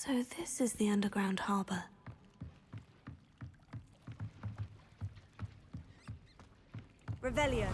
So this is the underground harbor. Revelio.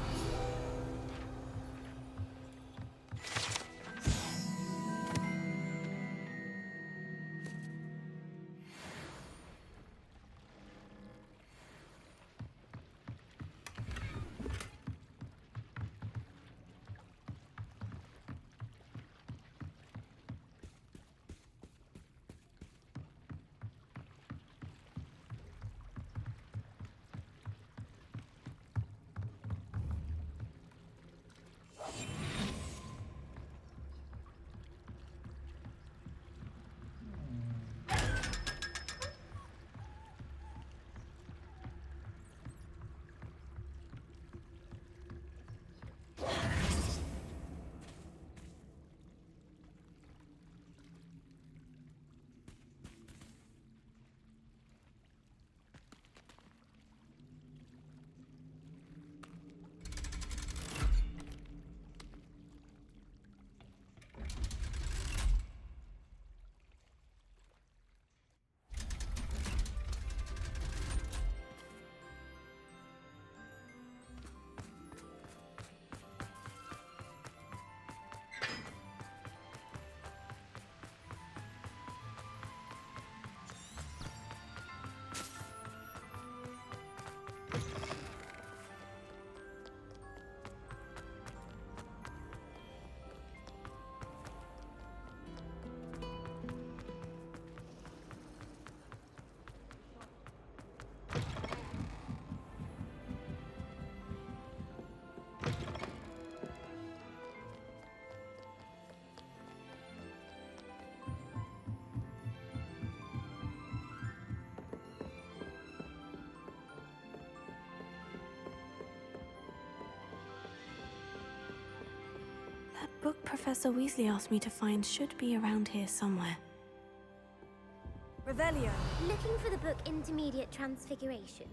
That book Professor Weasley asked me to find should be around here somewhere. Revelio. Looking for the book Intermediate Transfiguration.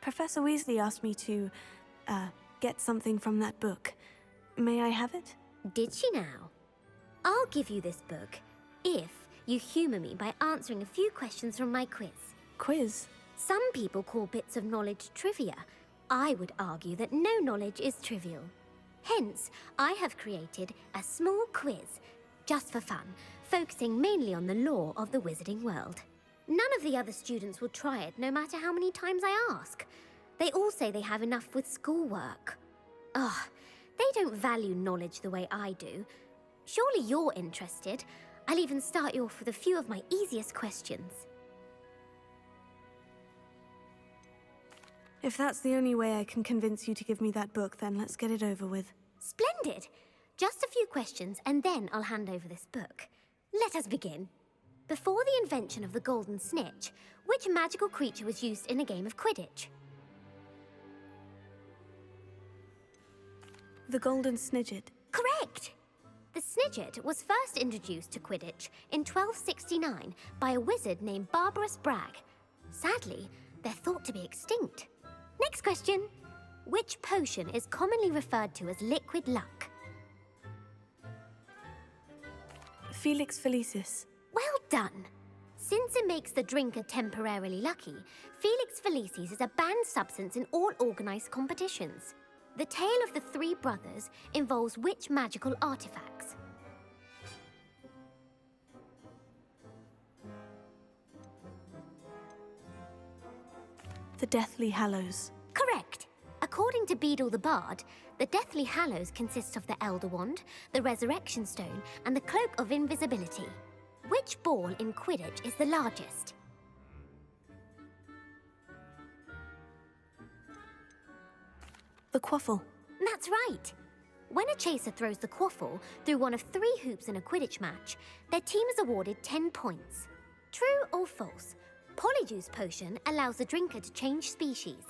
Professor Weasley asked me to, get something from that book. May I have it? Did she now? I'll give you this book if you humour me by answering a few questions from my quiz. Quiz? Some people call bits of knowledge trivia. I would argue that no knowledge is trivial. Hence, I have created a small quiz, just for fun, focusing mainly on the lore of the wizarding world. None of the other students will try it, no matter how many times I ask. They all say they have enough with schoolwork. Ugh, they don't value knowledge the way I do. Surely you're interested. I'll even start you off with a few of my easiest questions. If that's the only way I can convince you to give me that book, then let's get it over with. Splendid! Just a few questions, and then I'll hand over this book. Let us begin. Before the invention of the golden snitch, which magical creature was used in a game of Quidditch? The golden snidget. Correct! The snidget was first introduced to Quidditch in 1269 by a wizard named Barbarous Bragg. Sadly, they're thought to be extinct. Next question. Which potion is commonly referred to as liquid luck? Felix Felicis. Well done! Since it makes the drinker temporarily lucky, Felix Felicis is a banned substance in all organised competitions. The tale of the three brothers involves which magical artifacts? The Deathly Hallows. Correct! According to Beedle the Bard, the Deathly Hallows consist of the Elder Wand, the Resurrection Stone, and the Cloak of Invisibility. Which ball in Quidditch is the largest? The Quaffle. That's right! When a chaser throws the quaffle through one of 3 hoops in a Quidditch match, their team is awarded 10 points. True or false? Polyjuice Potion allows the drinker to change species.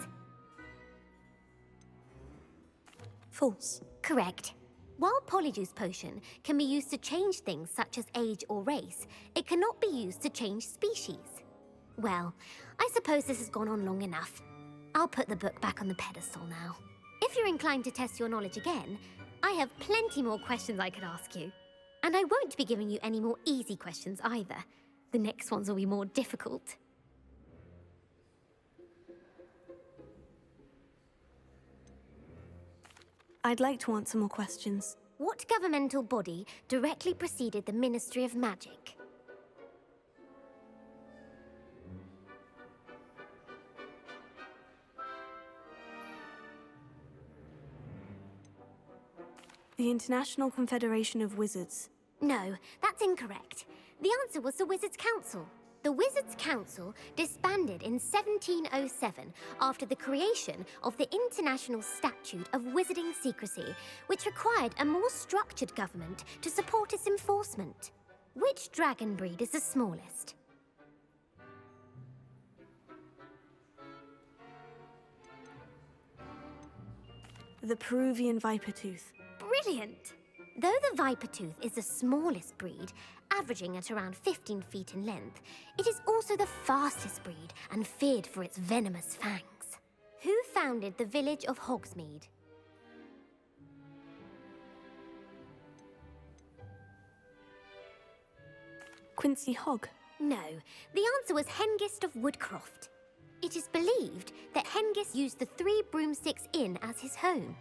False. Correct. While Polyjuice Potion can be used to change things such as age or race, it cannot be used to change species. Well, I suppose this has gone on long enough. I'll put the book back on the pedestal now. If you're inclined to test your knowledge again, I have plenty more questions I could ask you. And I won't be giving you any more easy questions either. The next ones will be more difficult. I'd like to answer more questions. What governmental body directly preceded the Ministry of Magic? The International Confederation of Wizards. No, that's incorrect. The answer was the Wizards' Council. The Wizards' Council disbanded in 1707 after the creation of the International Statute of Wizarding Secrecy, which required a more structured government to support its enforcement. Which dragon breed is the smallest? The Peruvian Vipertooth. Brilliant! Though the Vipertooth is the smallest breed, averaging at around 15 feet in length, it is also the fastest breed and feared for its venomous fangs. Who founded the village of Hogsmeade? Quincy Hogg. No, the answer was Hengist of Woodcroft. It is believed that Hengist used the 3 Broomsticks Inn as his home.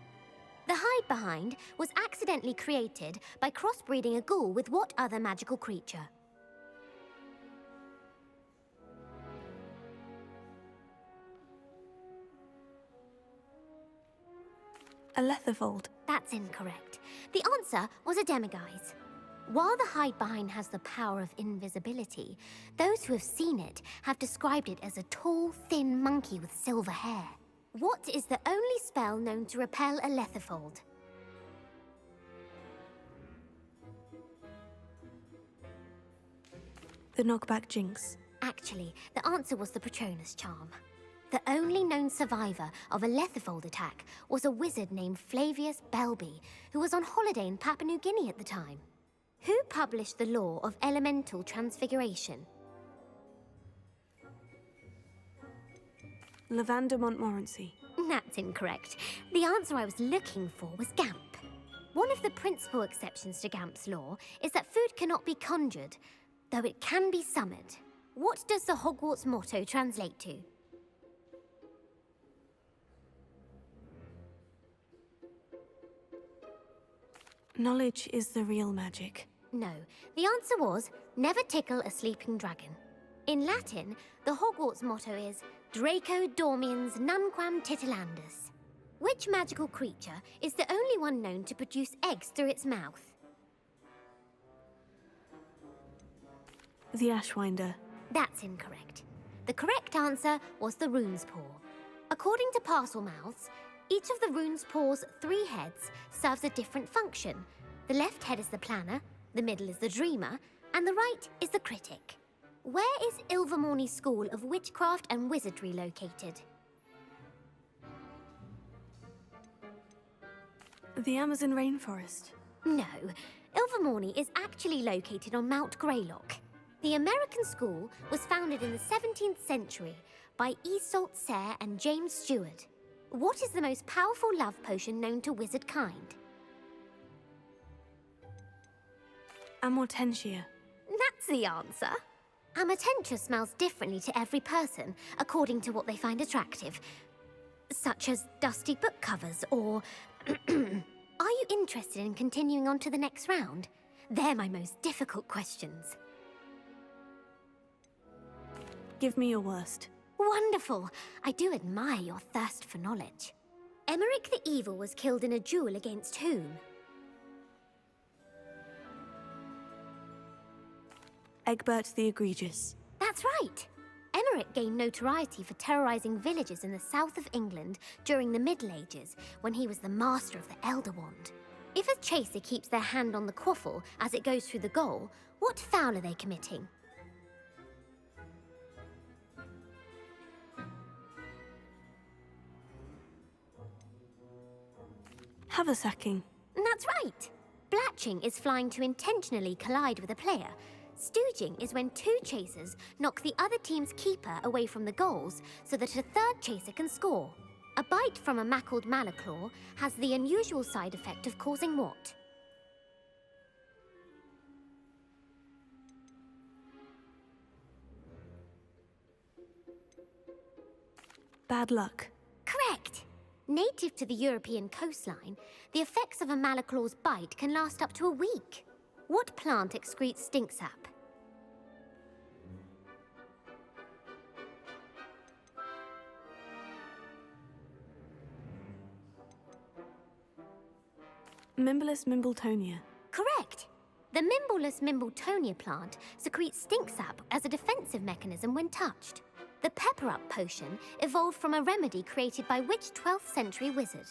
The hide-behind was accidentally created by crossbreeding a ghoul with what other magical creature? A Letherfold. That's incorrect. The answer was a demiguise. While the hide-behind has the power of invisibility, those who have seen it have described it as a tall, thin monkey with silver hair. What is the only spell known to repel a Letherfold? The Knockback Jinx. Actually, the answer was the Patronus Charm. The only known survivor of a Letherfold attack was a wizard named Flavius Belby, who was on holiday in Papua New Guinea at the time. Who published the law of elemental transfiguration? Lavender Montmorency. That's incorrect. The answer I was looking for was Gamp. One of the principal exceptions to Gamp's law is that food cannot be conjured, though it can be summoned. What does the Hogwarts motto translate to? Knowledge is the real magic. No, the answer was, never tickle a sleeping dragon. In Latin, the Hogwarts motto is Draco dormiens nunquam titilandus. Which magical creature is the only one known to produce eggs through its mouth? The Ashwinder. That's incorrect. The correct answer was the Rune's Paw. According to Parselmouths, each of the Rune's Paw's 3 heads serves a different function. The left head is the planner, the middle is the dreamer, and the right is the critic. Where is Ilvermorny School of Witchcraft and Wizardry located? The Amazon rainforest. No, Ilvermorny is actually located on Mount Greylock. The American school was founded in the 17th century by Iseult Sayre and James Stewart. What is the most powerful love potion known to wizard kind? Amortentia. That's the answer. Amortentia smells differently to every person, according to what they find attractive. Such as dusty book covers, or... Are you interested in continuing on to the next round? They're my most difficult questions. Give me your worst. Wonderful! I do admire your thirst for knowledge. Emeric the Evil was killed in a duel against whom? Egbert the Egregious. That's right! Emeric gained notoriety for terrorizing villages in the south of England during the Middle Ages, when he was the master of the Elder Wand. If a chaser keeps their hand on the quaffle as it goes through the goal, what foul are they committing? Haversacking. That's right. Blatching is flying to intentionally collide with a player. Stooging is when two chasers knock the other team's keeper away from the goals so that a third chaser can score. A bite from a mackled malaclaw has the unusual side effect of causing what? Bad luck. Correct! Native to the European coastline, the effects of a malaclaw's bite can last up to a week. What plant excretes stink sap? Mimblus mimbletonia. Correct! The Mimblus mimbletonia plant secretes stink sap as a defensive mechanism when touched. The Pepper Up potion evolved from a remedy created by which 12th century wizard?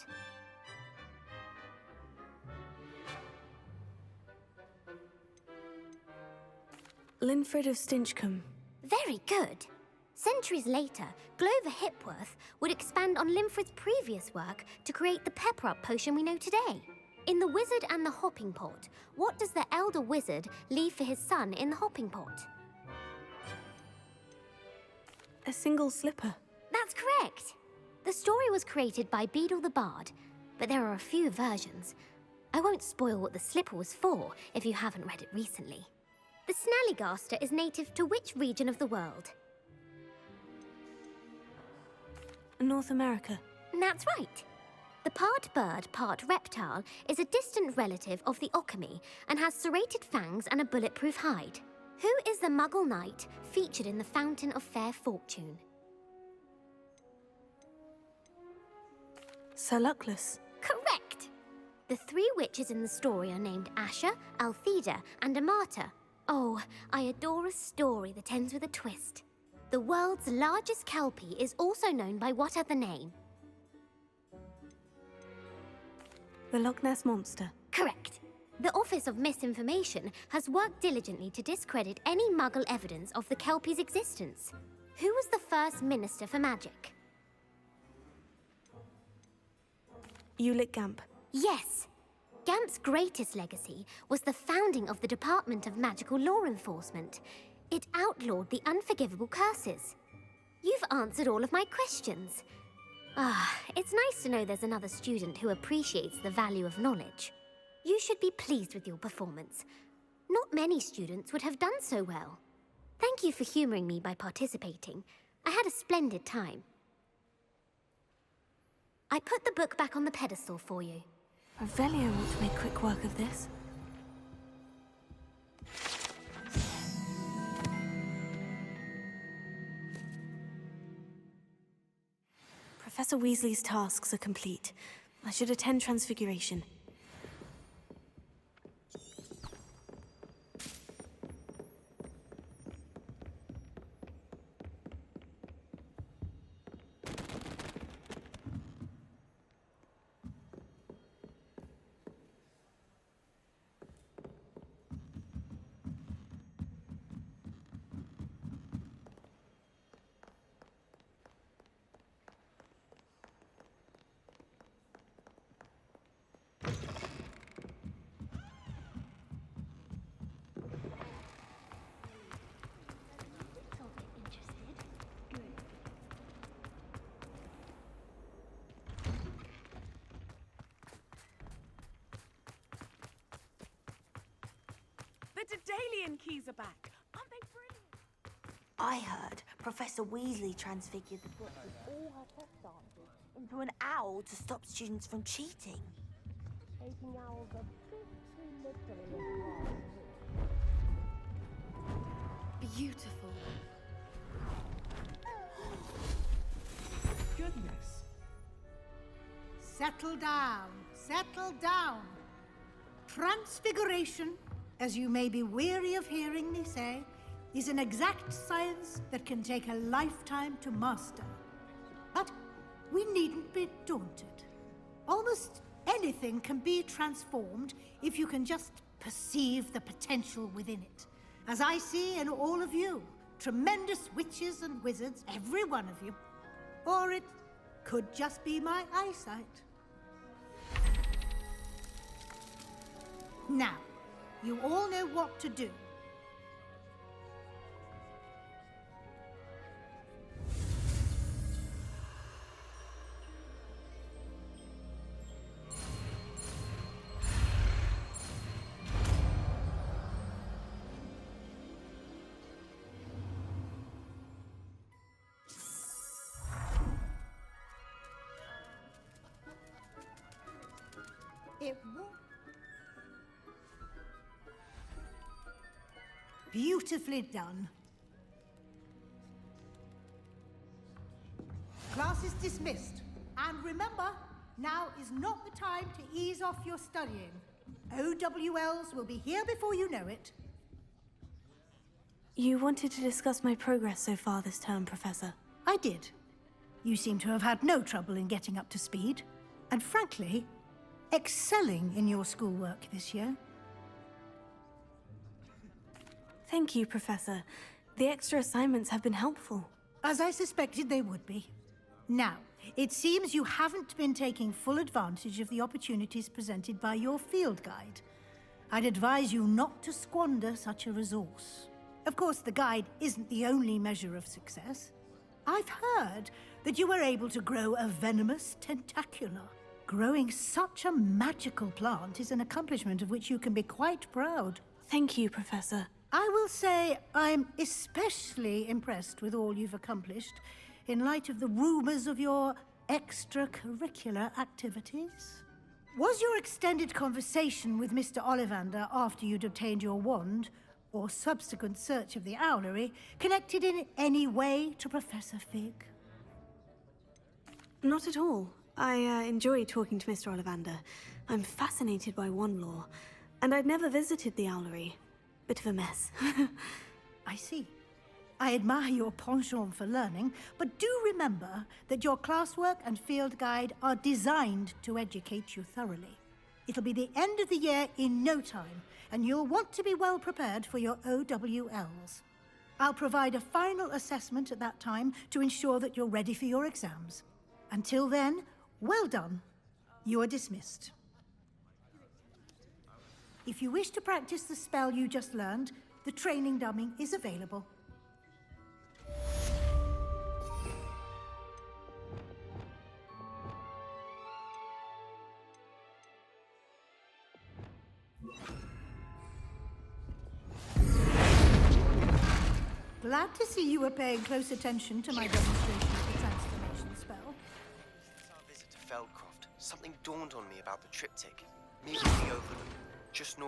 Linfred of Stinchcombe. Very good. Centuries later, Glover Hipworth would expand on Linfred's previous work to create the Pepper Up potion we know today. In The Wizard and the Hopping Pot, what does the elder wizard leave for his son in the hopping pot? A single slipper. That's correct. The story was created by Beadle the Bard, but there are a few versions. I won't spoil what the slipper was for if you haven't read it recently. The Snallygaster is native to which region of the world? North America. That's right. The part bird, part reptile is a distant relative of the Occamy and has serrated fangs and a bulletproof hide. Who is the Muggle knight featured in the Fountain of Fair Fortune? Sir Luckless. Correct! The three witches in the story are named Asha, Altheda, and Amata. Oh, I adore a story that ends with a twist. The world's largest kelpie is also known by what other name? The Loch Ness Monster. Correct. The Office of Misinformation has worked diligently to discredit any Muggle evidence of the Kelpie's existence. Who was the first Minister for Magic? Ulick Gamp. Yes. Gamp's greatest legacy was the founding of the Department of Magical Law Enforcement. It outlawed the unforgivable curses. You've answered all of my questions. It's nice to know there's another student who appreciates the value of knowledge. You should be pleased with your performance. Not many students would have done so well. Thank you for humoring me by participating. I had a splendid time. I put the book back on the pedestal for you. Revelio ought to make quick work of this. Professor Weasley's tasks are complete. I should attend Transfiguration. The Dadalian keys are back. Aren't they brilliant? I heard Professor Weasley transfigured the book with all her test answers into an owl to stop students from cheating. Taking owls a bit too literally. Beautiful. Goodness. Settle down. Settle down. Transfiguration, as you may be weary of hearing me say, is an exact science that can take a lifetime to master. But we needn't be daunted. Almost anything can be transformed if you can just perceive the potential within it. As I see in all of you, tremendous witches and wizards, every one of you. Or it could just be my eyesight. Now, you all know what to do. It won't. Beautifully done. Class is dismissed. And remember, now is not the time to ease off your studying. OWLs will be here before you know it. You wanted to discuss my progress so far this term, Professor. I did. You seem to have had no trouble in getting up to speed. And frankly, excelling in your schoolwork this year. Thank you, Professor. The extra assignments have been helpful. As I suspected they would be. Now, it seems you haven't been taking full advantage of the opportunities presented by your field guide. I'd advise you not to squander such a resource. Of course, the guide isn't the only measure of success. I've heard that you were able to grow a venomous tentacula. Growing such a magical plant is an accomplishment of which you can be quite proud. Thank you, Professor. I will say I'm especially impressed with all you've accomplished in light of the rumors of your extracurricular activities. Was your extended conversation with Mr. Ollivander after you'd obtained your wand, or subsequent search of the owlery, connected in any way to Professor Fig? Not at all. I enjoy talking to Mr. Ollivander. I'm fascinated by wand lore, and I'd never visited the owlery. Bit of a mess. I see. I admire your penchant for learning, but do remember that your classwork and field guide are designed to educate you thoroughly. It'll be the end of the year in no time, and you'll want to be well prepared for your OWLs. I'll provide a final assessment at that time to ensure that you're ready for your exams. Until then, well done. You are dismissed. If you wish to practice the spell you just learned, the training dummy is available. Glad to see you were paying close attention to my demonstration of the transformation spell. Since our visit to Feldcroft, something dawned on me about the triptych. Immediately over them, just north